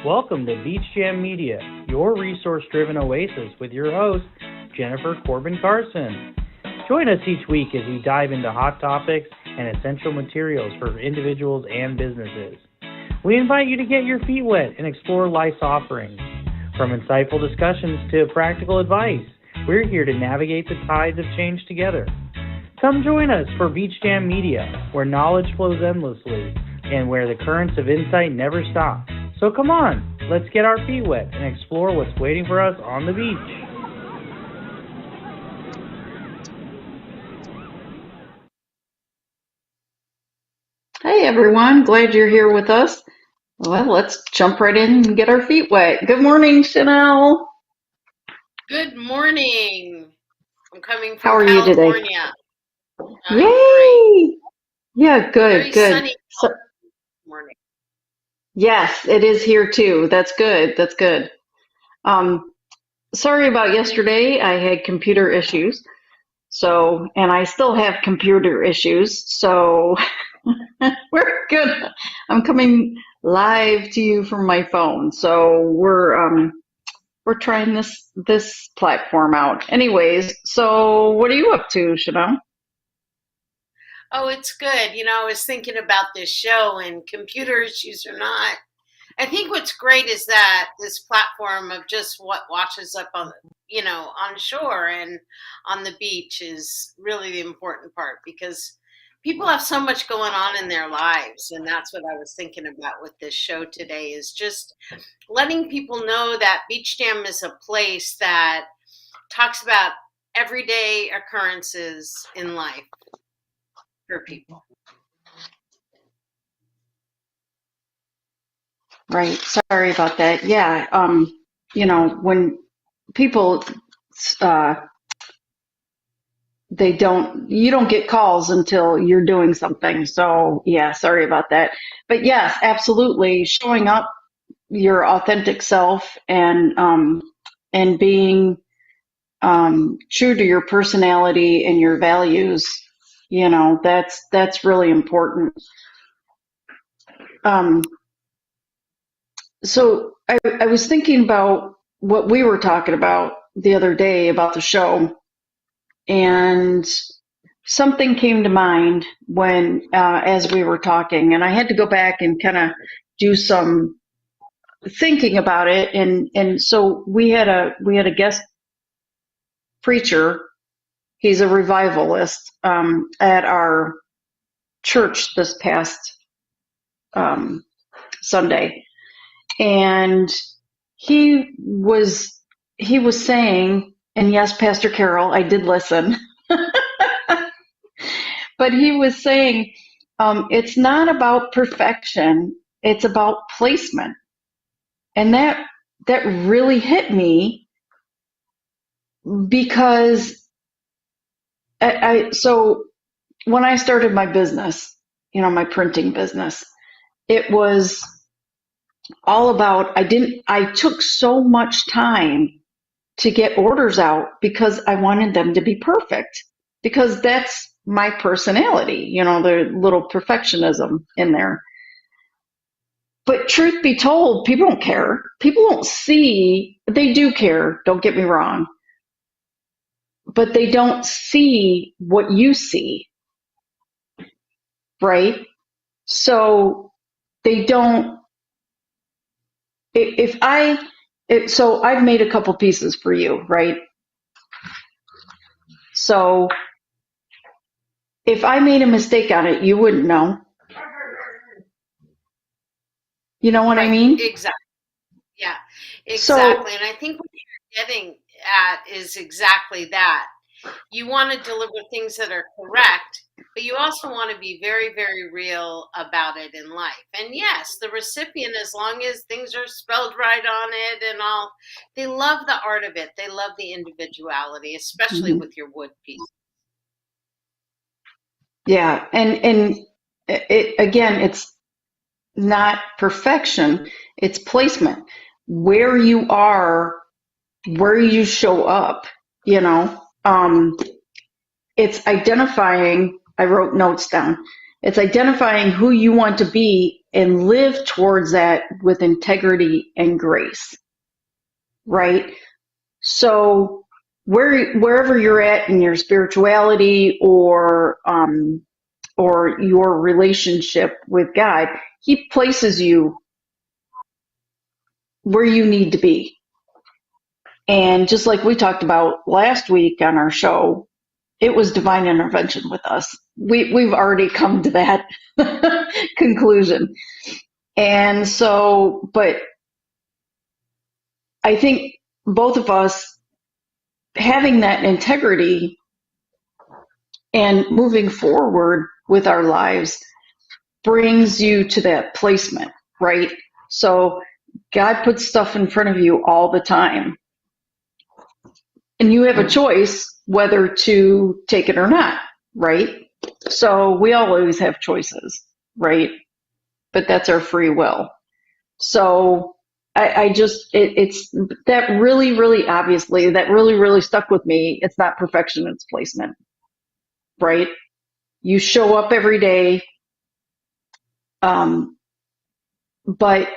Welcome to Beach Jam Media, your resource-driven oasis with your host, Jennifer Corbin-Carson. Join us each week as we dive into hot topics and essential materials for individuals and businesses. We invite you to get your feet wet and explore life's offerings. From insightful discussions to practical advice, we're here to navigate the tides of change together. Come join us for Beach Jam Media, where knowledge flows endlessly and where the currents of insight never stop. So come on, let's get our feet wet and explore what's waiting for us on the beach. Hey everyone, glad you're here with us. Well, let's jump right in and get our feet wet. Good morning, Chanel. Good morning. I'm coming from How are California. You today? Yay! Yeah, good, Very good. sunny morning. Yes, it is here too. That's good. That's good. Sorry about yesterday. I had computer issues. And I still have computer issues. So we're good. I'm coming live to you from my phone. So we're trying this platform out. Anyways, so what are you up to, Chanel? Oh, it's good. You know, I was thinking about this show and computer issues or not. I think what's great is that this platform of just what washes up on shore and on the beach is really the important part, because people have so much going on in their lives. And that's what I was thinking about with this show today, is just letting people know that Beach Jam is a place that talks about everyday occurrences in life for people. Right. Sorry about that. Yeah. When people, you don't get calls until you're doing something. So yeah, sorry about that. But yes, absolutely. Showing up your authentic self and being, true to your personality and your values, that's really important. So I was thinking about what we were talking about the other day about the show, and something came to mind when as we were talking, and I had to go back and kind of do some thinking about it. And so we had a guest preacher. He's a revivalist at our church this past Sunday. And he was saying, and yes, Pastor Carol, I did listen, but he was saying, it's not about perfection, it's about placement. And that really hit me, because so when I started my business, my printing business, it was all about, I took so much time to get orders out because I wanted them to be perfect, because that's my personality, the little perfectionism in there. But truth be told, people don't care. People don't see, they do care, don't get me wrong, but they don't see what you see, right? So they don't, so I've made a couple pieces for you, right? So if I made a mistake on it, you wouldn't know. You know what I mean? Exactly. Yeah, exactly. And I think what you're getting at is exactly that. You want to deliver things that are correct, but you also want to be very, very real about it in life. And yes, the recipient, as long as things are spelled right on it and all, they love the art of it. They love the individuality, especially with your wood piece. Yeah. And again, it's not perfection, it's placement. Where you are, where you show up, it's identifying, I wrote notes down, it's identifying who you want to be and live towards that with integrity and grace, right? So wherever you're at in your spirituality or your relationship with God, He places you where you need to be. And just like we talked about last week on our show, it was divine intervention with us. We've already come to that conclusion. And so, but I think both of us having that integrity and moving forward with our lives brings you to that placement, right? So God puts stuff in front of you all the time. And you have a choice whether to take it or not, right? So we always have choices, right? But that's our free will. So it's that really obviously that really stuck with me. It's not perfection, it's placement, right? You show up every day, but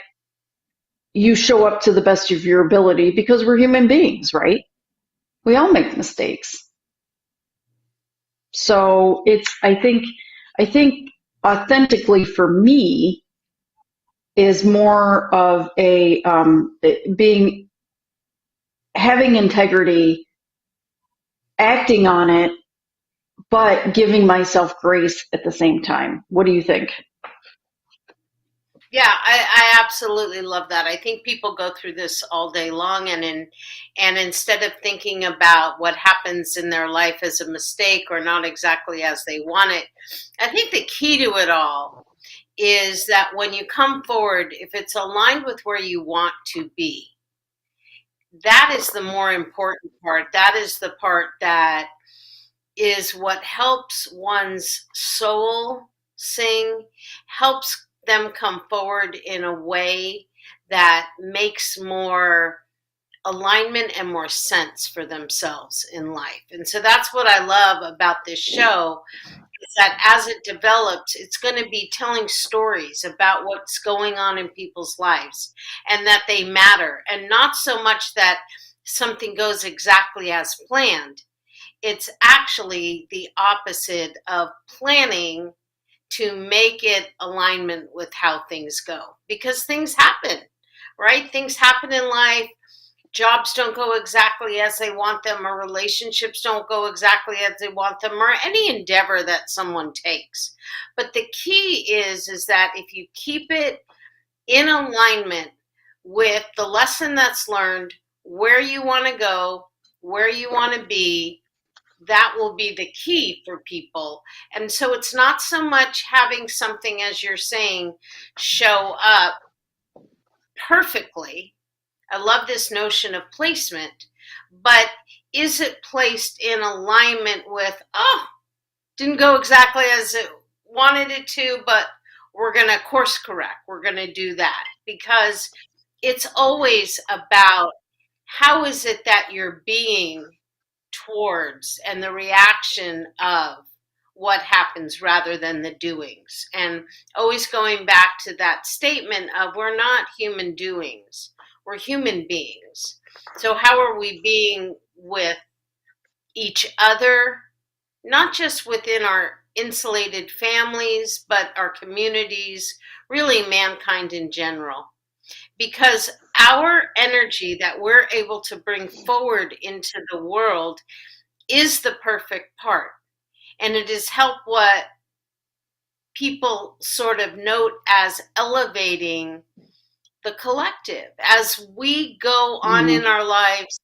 you show up to the best of your ability because we're human beings, right? We all make mistakes. So I think authentically for me is more of a having integrity, acting on it, but giving myself grace at the same time. What do you think? Yeah, I absolutely love that. I think people go through this all day long, and instead of thinking about what happens in their life as a mistake or not exactly as they want it, I think the key to it all is that when you come forward, if it's aligned with where you want to be, that is the more important part. That is the part that is what helps one's soul sing, helps them come forward in a way that makes more alignment and more sense for themselves in life. And so that's what I love about this show, is that as it develops, it's going to be telling stories about what's going on in people's lives and that they matter, and not so much that something goes exactly as planned. It's actually the opposite of planning to make it alignment with how things go, because things happen, right? Things happen in life. Jobs don't go exactly as they want them, or relationships don't go exactly as they want them, or any endeavor that someone takes. But the key is that if you keep it in alignment with the lesson that's learned, where you want to go, where you want to be, that will be the key for people. And so it's not so much having something, as you're saying, show up perfectly. I love this notion of placement, but is it placed in alignment with, didn't go exactly as it wanted it to, but we're going to course correct. We're going to do that, because it's always about how is it that you're being towards, and the reaction of what happens rather than the doings. And always going back to that statement of, we're not human doings, we're human beings. So how are we being with each other, not just within our insulated families, but our communities, really mankind in general? Because our energy that we're able to bring forward into the world is the perfect part. And it is help what people sort of note as elevating the collective. As we go on in our lives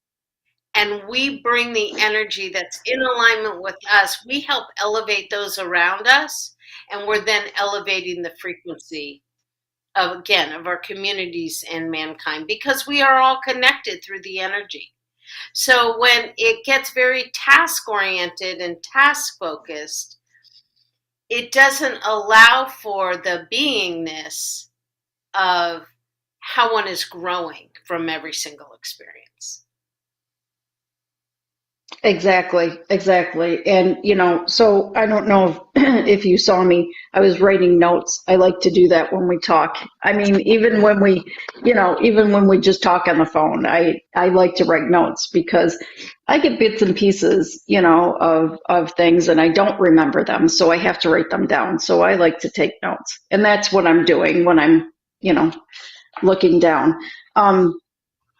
and we bring the energy that's in alignment with us, we help elevate those around us. And we're then elevating the frequency of, again, of our communities and mankind, because we are all connected through the energy. So when it gets very task oriented and task focused, it doesn't allow for the beingness of how one is growing from every single experience. Exactly, exactly. And, so I don't know if you saw me, I was writing notes. I like to do that when we talk. I mean, even when we just talk on the phone, I like to write notes because I get bits and pieces, of things and I don't remember them. So I have to write them down. So I like to take notes. And that's what I'm doing when I'm, looking down. Um,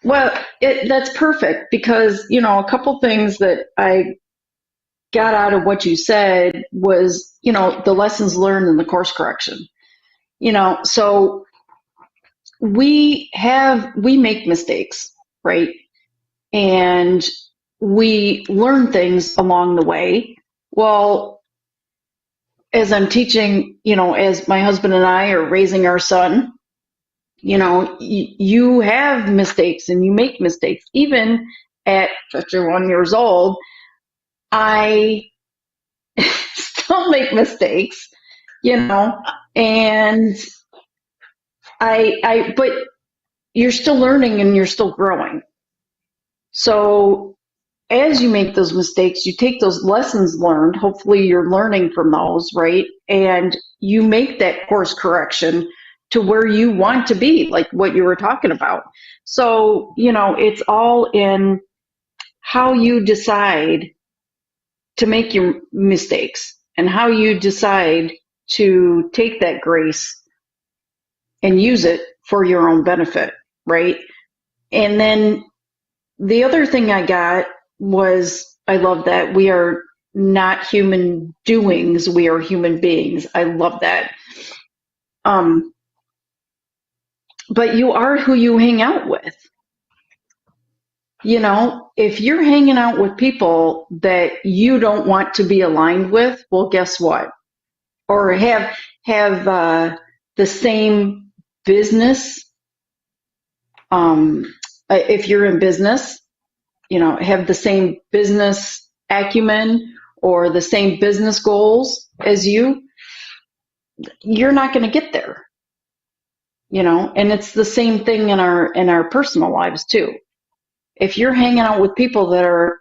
well, that's perfect because, a couple things that I got out of what you said was, the lessons learned and the course correction. So we make mistakes, right? And we learn things along the way. Well, as I'm teaching, as my husband and I are raising our son, you have mistakes and you make mistakes. Even at 51 years old, I still make mistakes, and but you're still learning and you're still growing. So as you make those mistakes, you take those lessons learned. Hopefully you're learning from those, right? And you make that course correction to where you want to be, like what you were talking about. So, it's all in how you decide to make your mistakes and how you decide to take that grace and use it for your own benefit, right? And then the other thing I got was I love that we are not human doings, we are human beings. I love that. Um, but you are who you hang out with. If you're hanging out with people that you don't want to be aligned with, well, guess what? Or have the same business. If you're in business, have the same business acumen or the same business goals as you're not going to get there. And it's the same thing in our personal lives too. If you're hanging out with people that are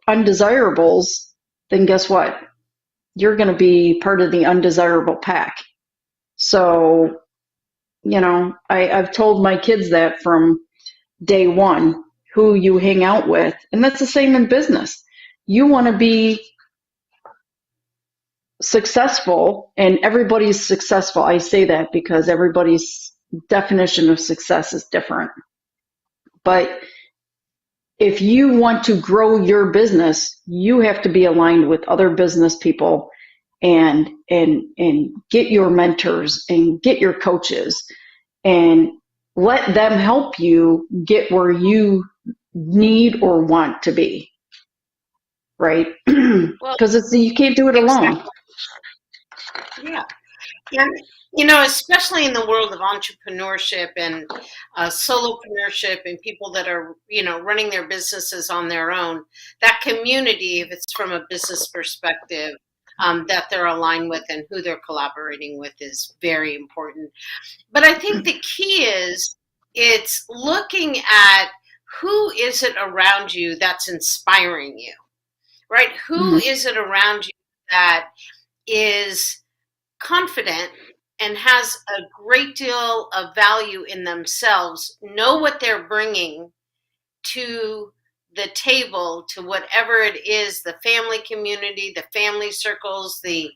undesirables, then guess what? You're going to be part of the undesirable pack. So, I've told my kids that from day one, who you hang out with. And that's the same in business. You want to be successful, and everybody's successful. I say that because everybody's definition of success is different. But if you want to grow your business, you have to be aligned with other business people and get your mentors and get your coaches and let them help you get where you need or want to be. Right? Because you can't do it alone. Exactly. Yeah. And, especially in the world of entrepreneurship and solopreneurship and people that are, running their businesses on their own, that community, if it's from a business perspective, that they're aligned with and who they're collaborating with is very important. But I think the key is it's looking at who is it around you that's inspiring you, right? Who is it around you that is confident and has a great deal of value in themselves, know what they're bringing to the table, to whatever it is, the family community, the family circles, the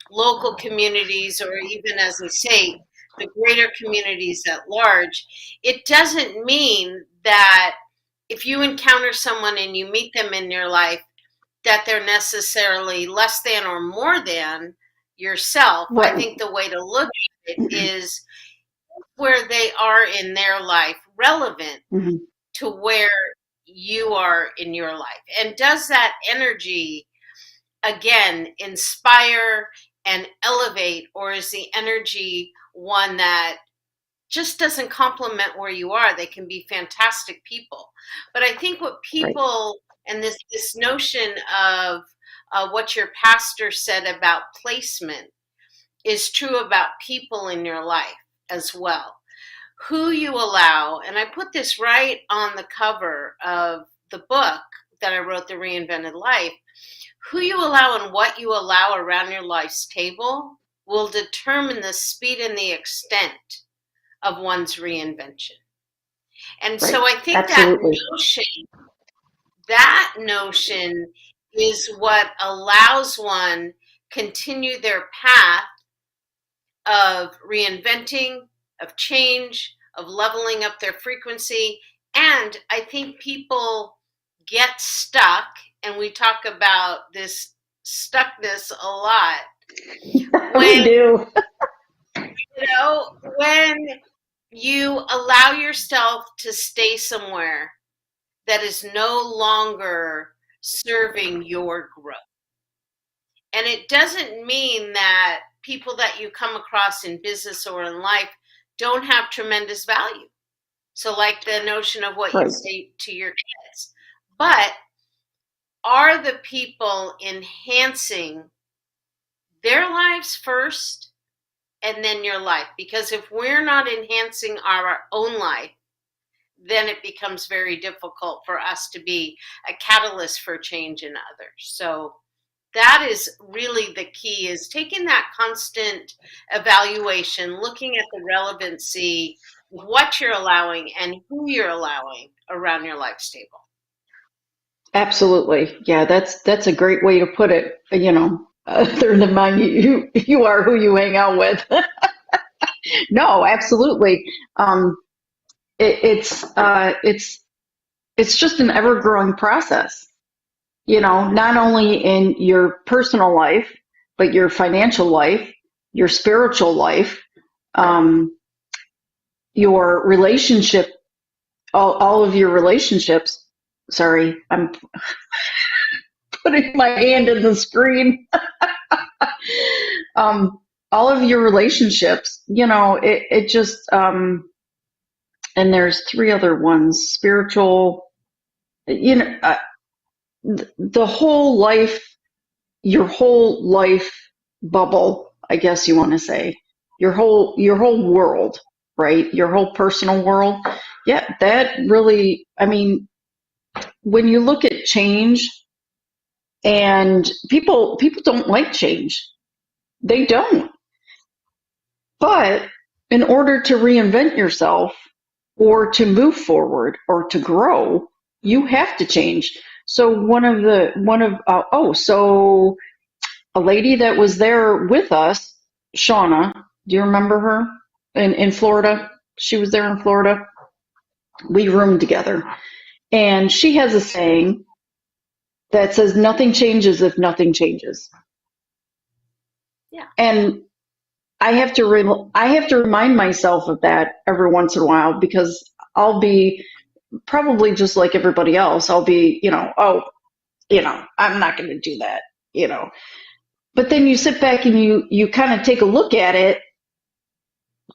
local communities, or even, as I say, the greater communities at large. It doesn't mean that if you encounter someone and you meet them in your life, that they're necessarily less than or more than yourself. Right. I think the way to look at it is where they are in their life relevant to where you are in your life. And does that energy, again, inspire and elevate, or is the energy one that just doesn't complement where you are? They can be fantastic people. But I think what people, and this notion of what your pastor said about placement is true about people in your life as well. Who you allow, and I put this right on the cover of the book that I wrote, The Reinvented Life, who you allow and what you allow around your life's table will determine the speed and the extent of one's reinvention. And Right. so I think Absolutely. that notion is what allows one continue their path of reinventing, of change, of leveling up their frequency. And I think people get stuck, and we talk about this stuckness a lot. We do. When you allow yourself to stay somewhere that is no longer serving your growth. And it doesn't mean that people that you come across in business or in life don't have tremendous value. So like the notion of what you say to your kids. But are the people enhancing their lives first and then your life? Because if we're not enhancing our own life, then it becomes very difficult for us to be a catalyst for change in others. So that is really the key, is taking that constant evaluation, looking at the relevancy, what you're allowing and who you're allowing around your life's table. Absolutely. Yeah, that's a great way to put it. Other than mine, you are who you hang out with. No, absolutely. It's just an ever-growing process. Not only in your personal life, but your financial life, your spiritual life, your relationship, all of your relationships. Sorry, I'm putting my hand in the screen. All of your relationships, it just, and there's three other ones, spiritual, the whole life, your whole life bubble, I guess you want to say, your whole world, right? Your whole personal world. Yeah, that really, when you look at change, and people don't like change. They don't. But in order to reinvent yourself or to move forward or to grow, you have to change. So so a lady that was there with us, Shauna, do you remember her in Florida? She was there in Florida. We roomed together. And she has a saying that says, nothing changes if nothing changes. Yeah. And I have to remind myself of that every once in a while, because I'll be probably just like everybody else. I'll be, I'm not going to do that, But then you sit back and you kind of take a look at it,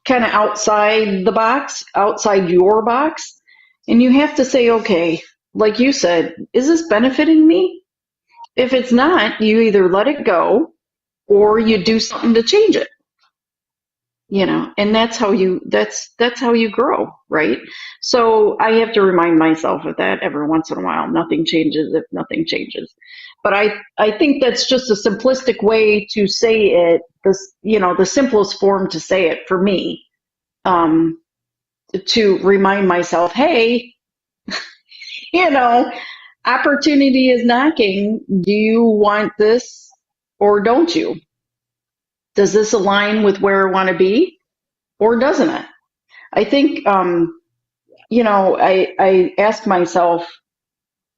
kind of outside the box, outside your box, and you have to say, okay, like you said, is this benefiting me? If it's not, you either let it go or you do something to change it. And that's how you grow, right? So I have to remind myself of that every once in a while. Nothing changes if nothing changes. But I think that's just a simplistic way to say it, the simplest form to say it for me, to remind myself, hey, opportunity is knocking. Do you want this or don't you? Does this align with where I want to be or doesn't it? I think, I ask myself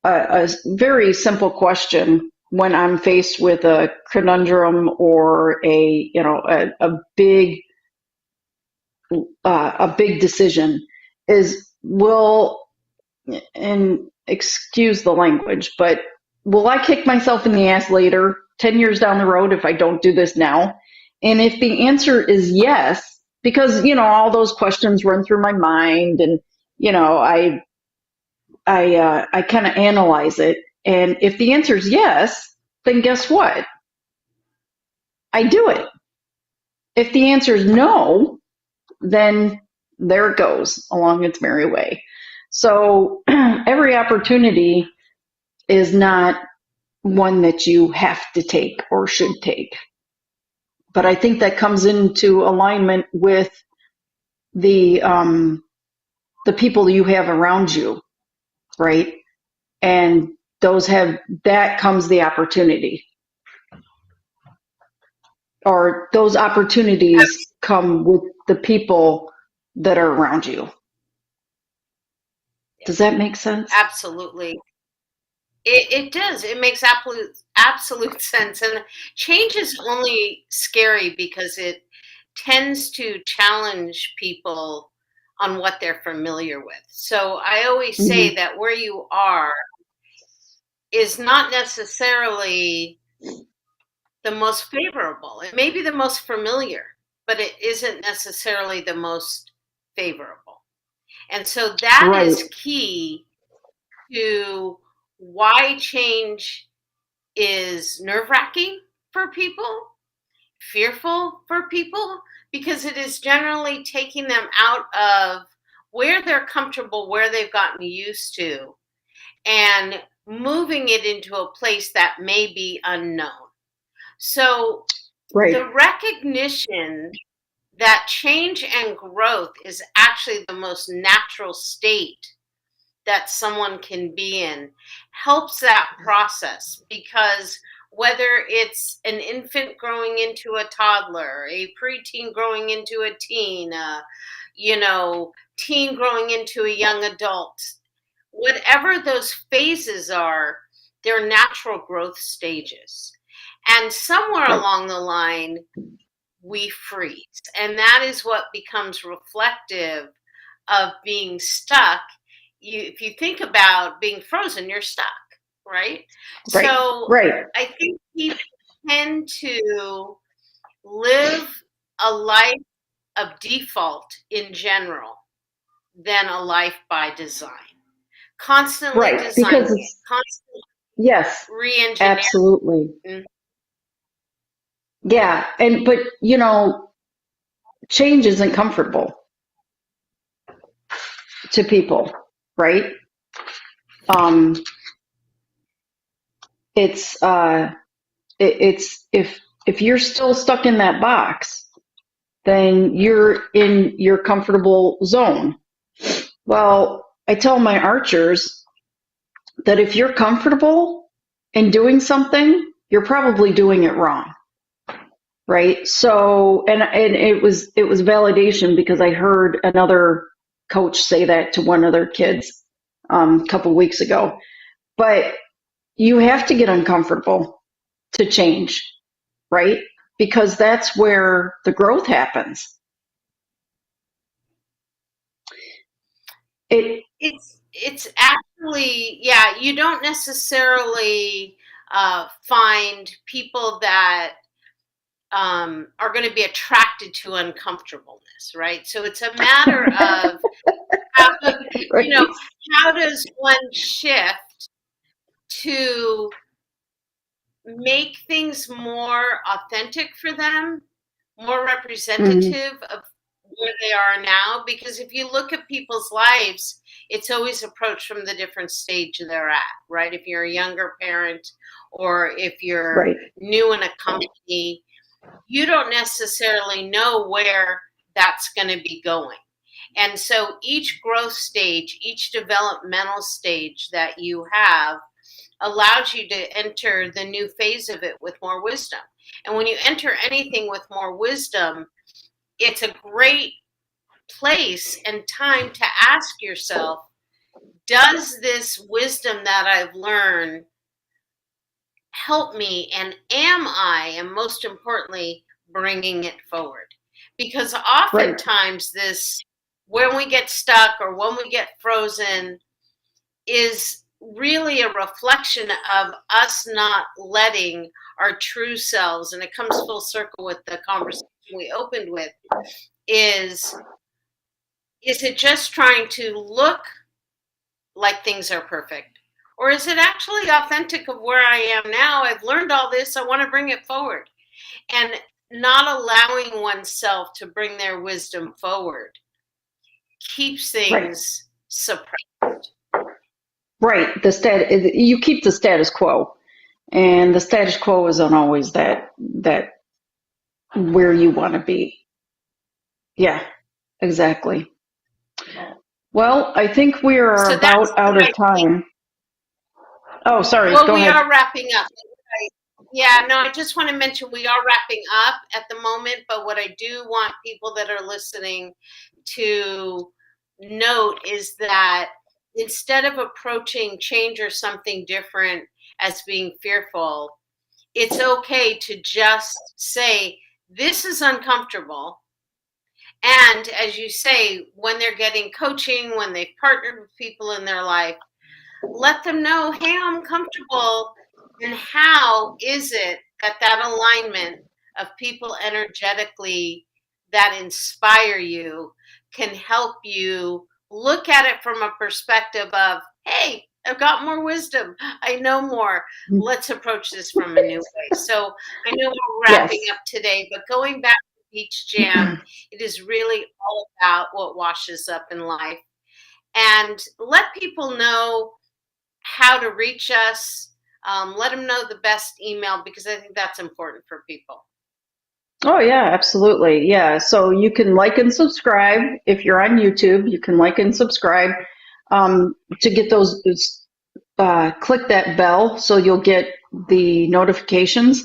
a very simple question when I'm faced with a conundrum or a big decision is, and excuse the language, but will I kick myself in the ass later, 10 years down the road, if I don't do this now? And if the answer is yes, because, all those questions run through my mind, and, I kind of analyze it. And if the answer is yes, then guess what? I do it. If the answer is no, then there it goes along its merry way. So every opportunity is not one that you have to take or should take. But I think that comes into alignment with the people you have around you, right? And that comes the opportunity. Or those opportunities come with the people that are around you. Does that make sense? Absolutely. It does. It makes absolute sense. And change is only scary because it tends to challenge people on what they're familiar with. So I always say that where you are is not necessarily the most favorable. It may be the most familiar, but it isn't necessarily the most favorable. And so that is key to why change is nerve-wracking for people, fearful for people, because it is generally taking them out of where they're comfortable, where they've gotten used to, and moving it into a place that may be unknown. So the recognition that change and growth is actually the most natural state that someone can be in helps that process, because whether it's an infant growing into a toddler, a preteen growing into a teen, teen growing into a young adult, whatever those phases are, they're natural growth stages. And somewhere along the line, we freeze. And that is what becomes reflective of being stuck. If you think about being frozen, you're stuck, right? So I think people tend to live a life of default in general than a life by design. Constantly designing, constantly re-engineering. Absolutely. Yeah, but change isn't comfortable to people, right? It's if you're still stuck in that box, then you're in your comfortable zone. Well, I tell my archers that if you're comfortable in doing something, you're probably doing it wrong. Right. So, and it was validation, because I heard another coach say that to one of their kids a couple weeks ago. But you have to get uncomfortable to change, right? Because that's where the growth happens. It's actually, yeah, you don't necessarily find people that are going to be attracted to uncomfortableness, right? So it's a matter of how, how does one shift to make things more authentic for them, more representative of where they are now? Because if you look at people's lives, it's always approached from the different stage they're at, right? If you're a younger parent, or if you're new in a company, you don't necessarily know where that's going to be going. And so each growth stage, each developmental stage that you have allows you to enter the new phase of it with more wisdom. And when you enter anything with more wisdom, it's a great place and time to ask yourself, does this wisdom that I've learned help me, and am I, and most importantly, bringing it forward? Because oftentimes this, when we get stuck or when we get frozen, is really a reflection of us not letting our true selves, and it comes full circle with the conversation we opened with, is it just trying to look like things are perfect? Or is it actually authentic of where I am now? I've learned all this, I want to bring it forward. And not allowing oneself to bring their wisdom forward keeps things suppressed. Right. You keep the status quo, and the status quo isn't always that where you want to be. Yeah, exactly. Well, I think we are So that's about out what of I think. time. Oh, sorry. Well, Go we ahead. are wrapping up. Yeah, no, I just want to mention we are wrapping up at the moment, but what I do want people that are listening to note is that instead of approaching change or something different as being fearful, it's okay to just say, this is uncomfortable. And as you say, when they're getting coaching, when they've partnered with people in their life, let them know, hey, I'm comfortable. And how is it that that alignment of people energetically that inspire you can help you look at it from a perspective of, hey, I've got more wisdom. I know more. Let's approach this from a new way. So I know we're wrapping Yes. up today, but going back to Beach Jam, it is really all about what washes up in life. And let people know how to reach us. Let them know the best email, because I think that's important for people. Oh, yeah, absolutely. Yeah. So you can like and subscribe. If you're on YouTube, you can like and subscribe to get those. Click that bell so you'll get the notifications.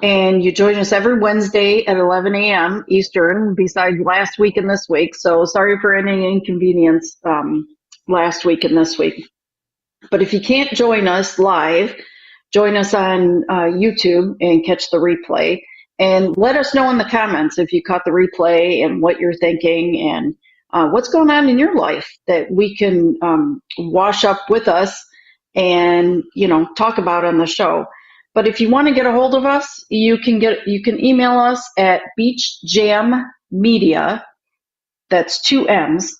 And you join us every Wednesday at 11 a.m. Eastern, besides last week and this week. So sorry for any inconvenience last week and this week. But if you can't join us live, join us on YouTube and catch the replay. And let us know in the comments if you caught the replay and what you're thinking and what's going on in your life that we can wash up with us and talk about on the show. But if you want to get a hold of us, you can email us at beachjammedia, that's 2 M's,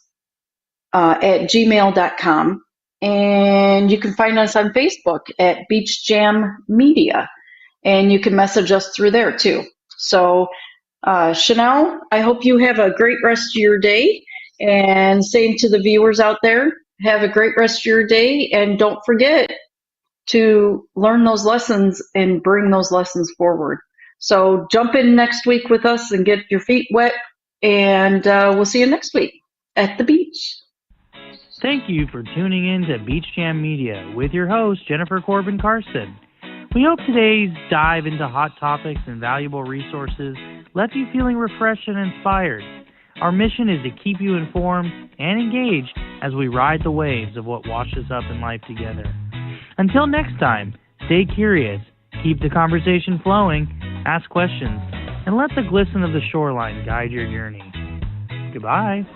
at gmail.com. And you can find us on Facebook at Beach Jam Media. And you can message us through there too. So, Chanel, I hope you have a great rest of your day. And same to the viewers out there. Have a great rest of your day. And don't forget to learn those lessons and bring those lessons forward. So jump in next week with us and get your feet wet. And we'll see you next week at the beach. Thank you for tuning in to Beach Jam Media with your host, Jennifer Corbin-Carson. We hope today's dive into hot topics and valuable resources left you feeling refreshed and inspired. Our mission is to keep you informed and engaged as we ride the waves of what washes up in life together. Until next time, stay curious, keep the conversation flowing, ask questions, and let the glisten of the shoreline guide your journey. Goodbye.